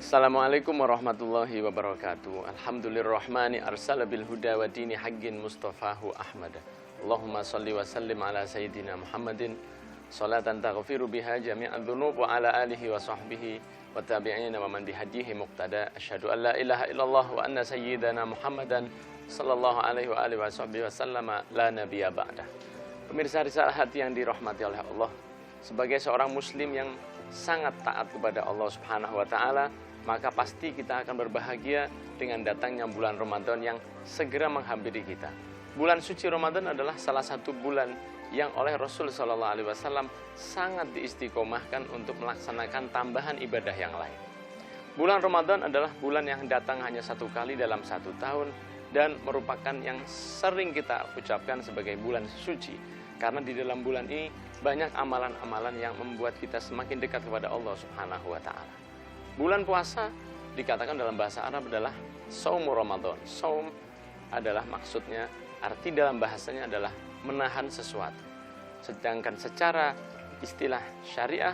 Assalamualaikum warahmatullahi wabarakatuh. Alhamdulillahirrahmani arsala bil huda wa dini haqqin mustafahu ahmada. Allahumma salli wa sallim ala sayyidina Muhammadin salatan taghfiru biha jami'ad dhunub wa ala alihi wa sahbihi wa tabi'ina wa man bihadihi muqtada. Asyhadu an la ilaha illallah wa anna sayyidana Muhammadan sallallahu alaihi wa alihi wa sahbihi wa sallama la nabiyya ba'dah. Pemirsa risalah hati yang dirahmati oleh Allah, sebagai seorang muslim yang sangat taat kepada Allah Subhanahu wa taala, maka pasti kita akan berbahagia dengan datangnya bulan Ramadan yang segera menghampiri kita. Bulan suci Ramadan adalah salah satu bulan yang oleh Rasul Shallallahu Alaihi Wasallam sangat diistiqomahkan untuk melaksanakan tambahan ibadah yang lain. Bulan Ramadan adalah bulan yang datang hanya satu kali dalam satu tahun dan merupakan yang sering kita ucapkan sebagai bulan suci, karena di dalam bulan ini banyak amalan-amalan yang membuat kita semakin dekat kepada Allah Subhanahu wa taala. Bulan puasa dikatakan dalam bahasa Arab adalah Shaum Ramadan. Shaum adalah maksudnya, arti dalam bahasanya adalah menahan sesuatu. Sedangkan secara istilah syariah,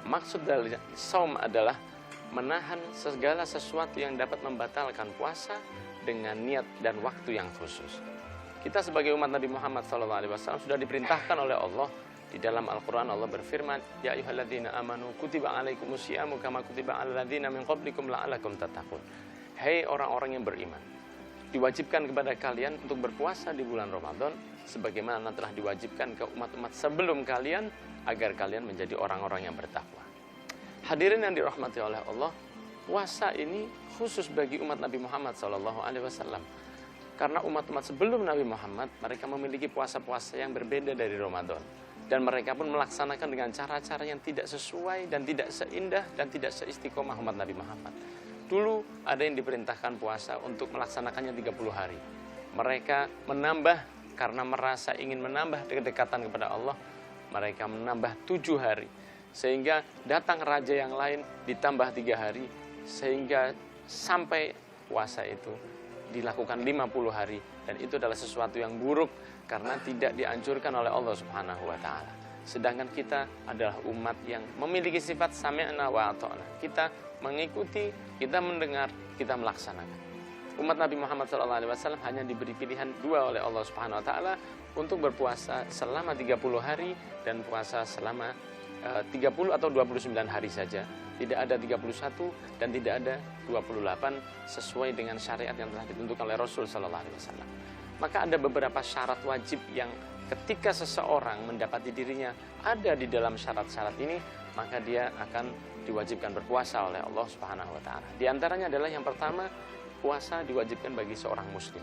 maksud dari Shaum adalah menahan segala sesuatu yang dapat membatalkan puasa dengan niat dan waktu yang khusus. Kita sebagai umat Nabi Muhammad SAW sudah diperintahkan oleh Allah. Di dalam Al-Quran Allah berfirman, Ya ayyuhalladzina amanu kutiba alaikumusyiamu kama kutiba alal ladzina min qablikum la'allakum tattaqun. Hei orang-orang yang beriman, diwajibkan kepada kalian untuk berpuasa di bulan Ramadan sebagaimana telah diwajibkan ke umat-umat sebelum kalian agar kalian menjadi orang-orang yang bertakwa. Hadirin yang dirahmati oleh Allah, puasa ini khusus bagi umat Nabi Muhammad SAW. Karena umat-umat sebelum Nabi Muhammad, mereka memiliki puasa-puasa yang berbeda dari Ramadan. Dan mereka pun melaksanakan dengan cara-cara yang tidak sesuai dan tidak seindah dan tidak seistiqomah umat Nabi Muhammad. Dulu ada yang diperintahkan puasa untuk melaksanakannya 30 hari. Mereka menambah karena merasa ingin menambah kedekatan kepada Allah. Mereka menambah 7 hari. Sehingga datang raja yang lain ditambah 3 hari. Sehingga sampai puasa itu dilakukan 50 hari. Dan itu adalah sesuatu yang buruk karena tidak dianjurkan oleh Allah Subhanahu wa taala. Sedangkan kita adalah umat yang memiliki sifat sami'na wa ata'na. Kita mengikuti, kita mendengar, kita melaksanakan. Umat Nabi Muhammad SAW hanya diberi pilihan 2 oleh Allah Subhanahu wa taala untuk berpuasa selama 30 hari dan puasa selama 30 atau 29 hari saja. Tidak ada 31 dan tidak ada 28 sesuai dengan syariat yang telah ditentukan oleh Rasul sallallahu alaihi wasallam. Maka ada beberapa syarat wajib yang ketika seseorang mendapati dirinya ada di dalam syarat-syarat ini, maka dia akan diwajibkan berpuasa oleh Allah Subhanahu wa taala. Di antaranya adalah yang pertama, puasa diwajibkan bagi seorang muslim.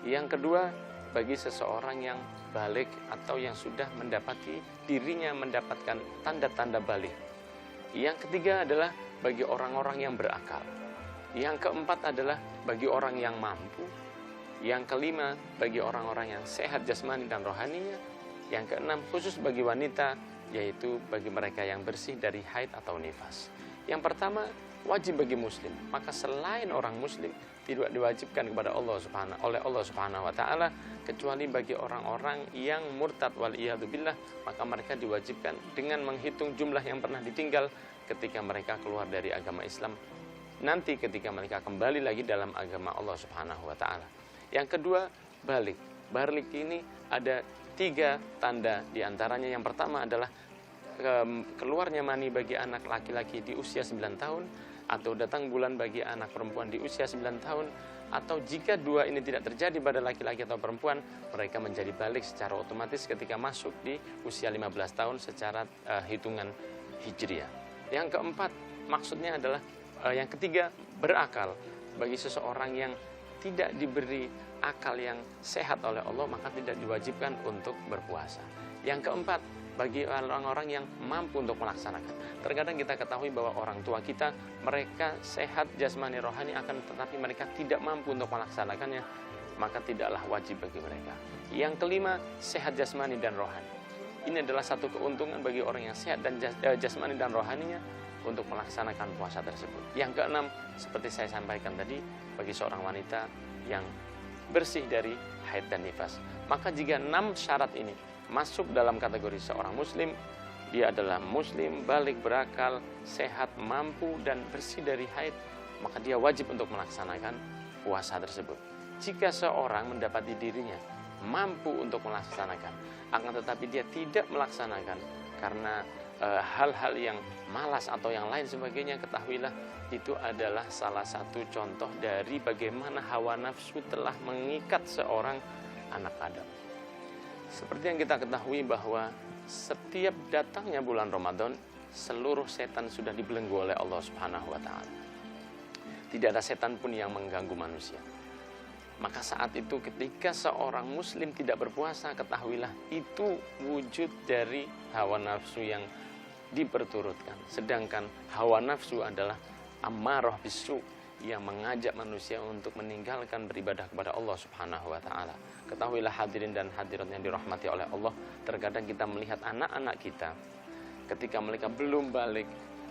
Yang kedua, bagi seseorang yang balik atau yang sudah mendapati dirinya mendapatkan tanda-tanda balik. Yang ketiga adalah bagi orang-orang yang berakal. Yang keempat adalah bagi orang yang mampu. Yang kelima bagi orang-orang yang sehat jasmani dan rohaninya. Yang keenam khusus bagi wanita, yaitu bagi mereka yang bersih dari haid atau nifas. Yang pertama, wajib bagi muslim. Maka selain orang muslim tidak diwajibkan kepada oleh Allah Subhanahu wa taala kecuali bagi orang-orang yang murtad wal iyadu billah, maka mereka diwajibkan dengan menghitung jumlah yang pernah ditinggal ketika mereka keluar dari agama Islam, nanti ketika mereka kembali lagi dalam agama Allah Subhanahu wa taala. Yang kedua, balik. Balik ini ada 3 tanda, di antaranya yang pertama adalah keluarnya mani bagi anak laki-laki di usia 9 tahun, atau datang bulan bagi anak perempuan di usia 9 tahun, atau jika 2 ini tidak terjadi pada laki-laki atau perempuan, mereka menjadi balik secara otomatis ketika masuk di usia 15 tahun secara hitungan hijriah. Yang keempat, maksudnya adalah yang ketiga, berakal. Bagi seseorang yang tidak diberi akal yang sehat oleh Allah, maka tidak diwajibkan untuk berpuasa. Yang keempat, bagi orang-orang yang mampu untuk melaksanakan. Terkadang kita ketahui bahwa orang tua kita, mereka sehat jasmani rohani, akan tetapi mereka tidak mampu untuk melaksanakannya, maka tidaklah wajib bagi mereka. Yang kelima, sehat jasmani dan rohani. Ini adalah satu keuntungan bagi orang yang sehat dan jasmani dan rohaninya untuk melaksanakan puasa tersebut. Yang keenam, seperti saya sampaikan tadi, bagi seorang wanita yang bersih dari haid dan nifas. Maka jika 6 syarat ini masuk dalam kategori seorang muslim, dia adalah muslim, balik, berakal, sehat, mampu, dan bersih dari haid, maka dia wajib untuk melaksanakan puasa tersebut. Jika seorang mendapati dirinya mampu untuk melaksanakan, akan tetapi dia tidak melaksanakan karena hal-hal yang malas atau yang lain sebagainya, ketahuilah itu adalah salah satu contoh dari bagaimana hawa nafsu telah mengikat seorang anak Adam. Seperti yang kita ketahui bahwa setiap datangnya bulan Ramadan, seluruh setan sudah dibelenggu oleh Allah Subhanahu wa taala. Tidak ada setan pun yang mengganggu manusia. Maka saat itu ketika seorang muslim tidak berpuasa, ketahuilah itu wujud dari hawa nafsu yang diperturutkan. Sedangkan hawa nafsu adalah ammarah bisu, yang mengajak manusia untuk meninggalkan beribadah kepada Allah Subhanahu wa taala. Ketahuilah hadirin dan hadirat yang dirahmati oleh Allah, terkadang kita melihat anak-anak kita ketika mereka belum balik,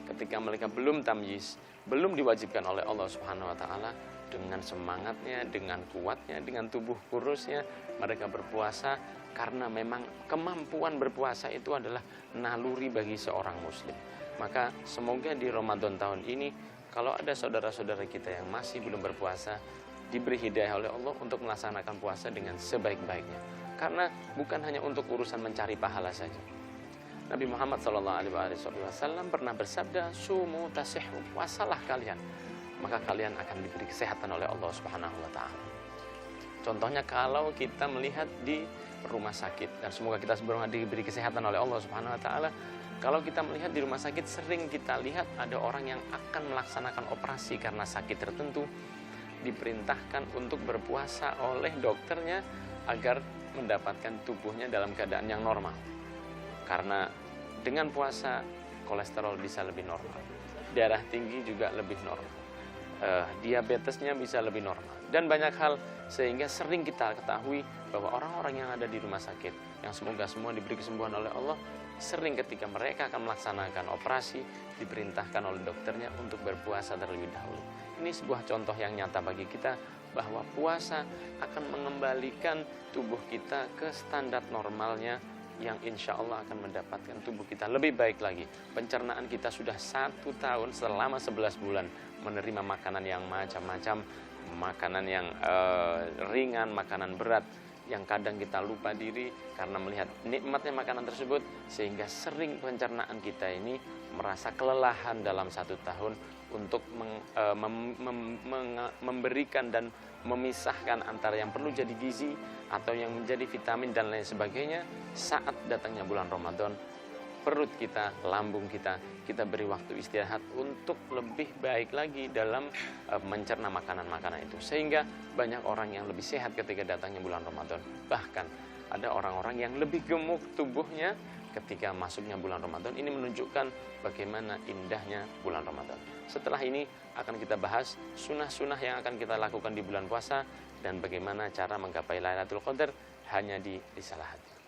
ketika mereka belum tamyiz, belum diwajibkan oleh Allah Subhanahu wa taala, dengan semangatnya, dengan kuatnya, dengan tubuh kurusnya, mereka berpuasa karena memang kemampuan berpuasa itu adalah naluri bagi seorang muslim. Maka semoga di Ramadan tahun ini, kalau ada saudara-saudara kita yang masih belum berpuasa, diberi hidayah oleh Allah untuk melaksanakan puasa dengan sebaik-baiknya. Karena bukan hanya untuk urusan mencari pahala saja. Nabi Muhammad SAW pernah bersabda, "Sumu tasihhu, puasalah kalian, maka kalian akan diberi kesehatan oleh Allah Subhanahu wa taala." Contohnya kalau kita melihat di rumah sakit, dan semoga kita sebelumnya diberi kesehatan oleh Allah Subhanahu wa taala. Kalau kita melihat di rumah sakit, sering kita lihat ada orang yang akan melaksanakan operasi karena sakit tertentu, diperintahkan untuk berpuasa oleh dokternya agar mendapatkan tubuhnya dalam keadaan yang normal. Karena dengan puasa kolesterol bisa lebih normal, darah tinggi juga lebih normal, diabetesnya bisa lebih normal, dan banyak hal, sehingga sering kita ketahui bahwa orang-orang yang ada di rumah sakit, yang semoga semua diberi kesembuhan oleh Allah, sering ketika mereka akan melaksanakan operasi, diperintahkan oleh dokternya untuk berpuasa terlebih dahulu. Ini sebuah contoh yang nyata bagi kita bahwa puasa akan mengembalikan tubuh kita ke standar normalnya, yang insya Allah akan mendapatkan tubuh kita lebih baik lagi. Pencernaan kita sudah 1 tahun selama 11 bulan menerima makanan yang macam-macam, makanan yang ringan, makanan berat, yang kadang kita lupa diri karena melihat nikmatnya makanan tersebut, sehingga sering pencernaan kita ini merasa kelelahan dalam 1 tahun untuk memberikan dan memisahkan antara yang perlu jadi gizi atau yang menjadi vitamin dan lain sebagainya. Saat datangnya bulan Ramadan, perut kita, lambung kita beri waktu istirahat untuk lebih baik lagi dalam mencerna makanan-makanan itu, sehingga banyak orang yang lebih sehat ketika datangnya bulan Ramadan. Bahkan ada orang-orang yang lebih gemuk tubuhnya ketika masuknya bulan Ramadan. Ini menunjukkan bagaimana indahnya bulan Ramadan. Setelah ini akan kita bahas sunnah-sunnah yang akan kita lakukan di bulan puasa dan bagaimana cara menggapai Lailatul Qadar hanya di Risalah Hati.